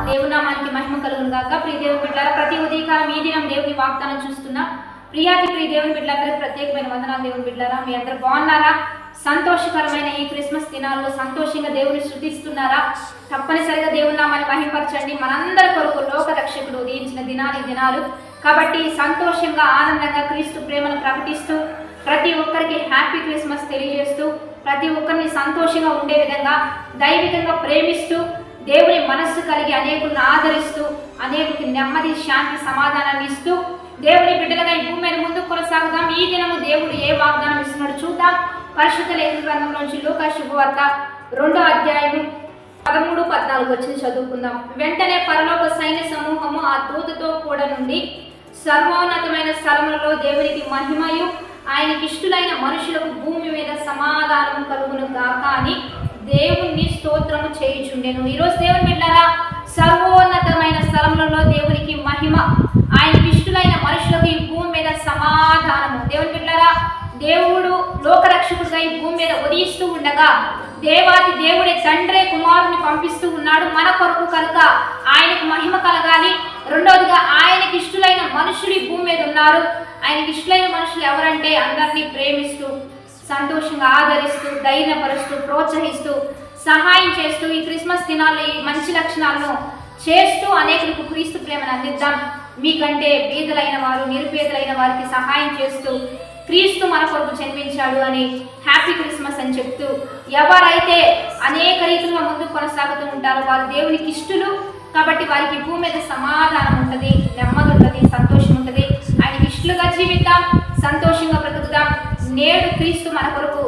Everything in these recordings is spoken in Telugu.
దేవుని నామానికి మహిమ కలుగును గాక. ప్రియ దేవుని బిడ్డలారా, ప్రతి ఉదయకాలం ఈ దినం దేవుని వాగ్దానం చూస్తున్నా ప్రియ దేవుని బిడ్డలందరికీ ప్రత్యేకమైన వందనాలు. దేవుని బిడ్డలారా, మీ అందరూ బాగున్నారా? సంతోషకరమైన ఈ క్రిస్మస్ దినాల్లో సంతోషంగా దేవుని స్తుతిస్తున్నారా? తప్పనిసరిగా దేవుని నామాన్ని మహిమపరచండి. మనందరి కొరకు లోక రక్షకుడు ఉదయించిన దినాలు కాబట్టి సంతోషంగా ఆనందంగా క్రీస్తు ప్రేమను ప్రకటిస్తూ ప్రతి ఒక్కరికి హ్యాపీ క్రిస్మస్ తెలియజేస్తూ ప్రతి ఒక్కరిని సంతోషంగా ఉండే విధంగా దైవికంగా ప్రేమిస్తూ దేవుని మనస్సు కలిగి అనేకులను ఆదరిస్తూ అనేకులకి నెమ్మది శాంతి సమాధానాన్ని ఇస్తూ దేవుని బిడ్డలుగా ఈ భూమి మీద ముందుకు కొనసాగుదాం. ఈ దినము దేవుడు ఏ వాగ్దానం ఇస్తున్నాడు చూద్దాం. పరిశుద్ధ లేఖన గ్రంథంలోంచి లూకా శుభవార్త 2వ అధ్యాయము 13-14 వచ్చిన చదువుకుందాం. వెంటనే పరలోక సైన్య సమూహము ఆ దూతతో కూడా నుండి సర్వోన్నతమైన స్థలములలో దేవునికి మహిమయు ఆయనకి ఇష్టలైన మనుషులకు భూమి మీద సమాధానం కలుగును గాక అని దేవుణ్ణి స్తోత్రము చేయుచుండెను. ఈరోజు దేవుని బిడ్డలారా, సర్వోన్నతమైన స్థలములలో దేవునికి మహిమ, ఆయనకి ఇష్టలైన మనుషులకు ఈ భూమి మీద సమాధానము. దేవుని బిడ్డలారా, దేవుడు లోకరక్షకుడుగా ఈ భూమి మీద ఉదయిస్తూ ఉండగా దేవాది దేవుడే తండ్రే కుమారుని పంపిస్తూ ఉన్నాడు మన కొరకు. కనుక ఆయనకు మహిమ కలగాలి. రెండవదిగా ఆయనకి ఇష్టలైన మనుషులు ఈ భూమి మీద ఉన్నారు. ఆయనకి ఇష్టలైన మనుషులు ఎవరంటే అందరినీ ప్రేమిస్తూ సంతోషంగా ఆదరిస్తూ ధైర్యపరుస్తూ ప్రోత్సహిస్తూ సహాయం చేస్తూ ఈ క్రిస్మస్ దినాల్లో ఈ మంచి లక్షణాలను చేస్తూ అనేకులకు క్రీస్తు ప్రేమను అందిద్దాం. మీకంటే పేదలైన వారు నిరుపేదలైన వారికి సహాయం చేస్తూ క్రీస్తు మన కొరకు జన్మించాడు అని హ్యాపీ క్రిస్మస్ అని చెప్తూ ఎవరైతే అనేక రీతుల్లో ముందుకు కొనసాగుతూ ఉంటారో వారు దేవునికి ఇష్టలు. కాబట్టి వారికి భూమి మీద సమాధానం ఉంటుంది, నెమ్మది ఉంటుంది, సంతోషం ఉంటుంది. ఆయనకి ఇష్టలుగా జీవిద్దాం, సంతోషంగా బ్రతుకుదాం. నేడు క్రీస్తు మన కొరకు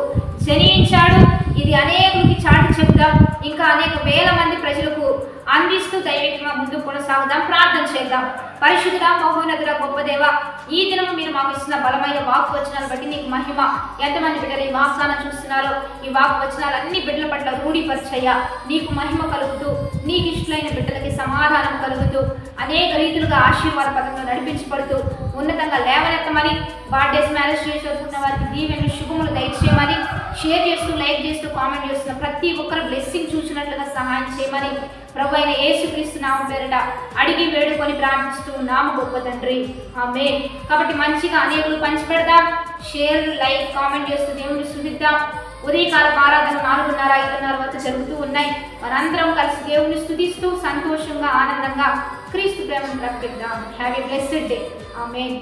జనించాడు. ఇది అనేకులకి చాటి చెప్దాం. ఇంకా అనేక వేల మంది ప్రజలకు అందిస్తూ దైవికంగా ముందుకు కొనసాగుదాం. ప్రార్థన చేద్దాం. పరిశుద్ధ మహోన్నతుడ గొప్ప దేవ, ఈ దినము మీరు మాకు ఇచ్చిన బలమైన వాక్ వచనాలు బట్టి నీకు మహిమ. ఎంతమంది బిడ్డలు ఈ వాగ్దానం చూస్తున్నారో ఈ వాక్ వచనాలు అన్ని బిడ్డల పట్ల రూఢీపరిచయ్యా. నీకు మహిమ కలుగుతూ నీకు ఇష్టలైన బిడ్డలకి సమాధానం కలుగుతూ అనేక రీతులుగా ఆశీర్వాద పథకంలో నడిపించబడుతూ ఉన్నతంగా లేవనెత్తమని, బర్త్డేస్ మ్యారేజ్ చేసుకున్న వారికి దీవెనలు శుభములు దయచేయమని, షేర్ చేస్తూ లైక్ చేస్తూ కామెంట్ చేస్తున్న ప్రతి ఒక్కరు బ్లెస్సింగ్ చూసినట్లుగా సహాయం చేయమని ప్రభు అయిన యేసుక్రీస్తు నామం పేరిట అడిగి వేడుకొని ప్రార్థిస్తూ నామ గొప్ప తండ్రి, ఆమేన్. కాబట్టి మంచిగా అనేకులు పంచిపెడదాం. షేర్ లైక్ కామెంట్ చేస్తూ దేవుని స్తుతిద్దాం. ఉదయకాల ఆరాధన 4:30-5:30 వరకు జరుగుతూ ఉన్నాయి. మనందరం కలిసి దేవుని స్తుతిస్తూ సంతోషంగా ఆనందంగా క్రీస్తు ప్రేమను ప్రకటిద్దాం. Have a blessed day. Amen.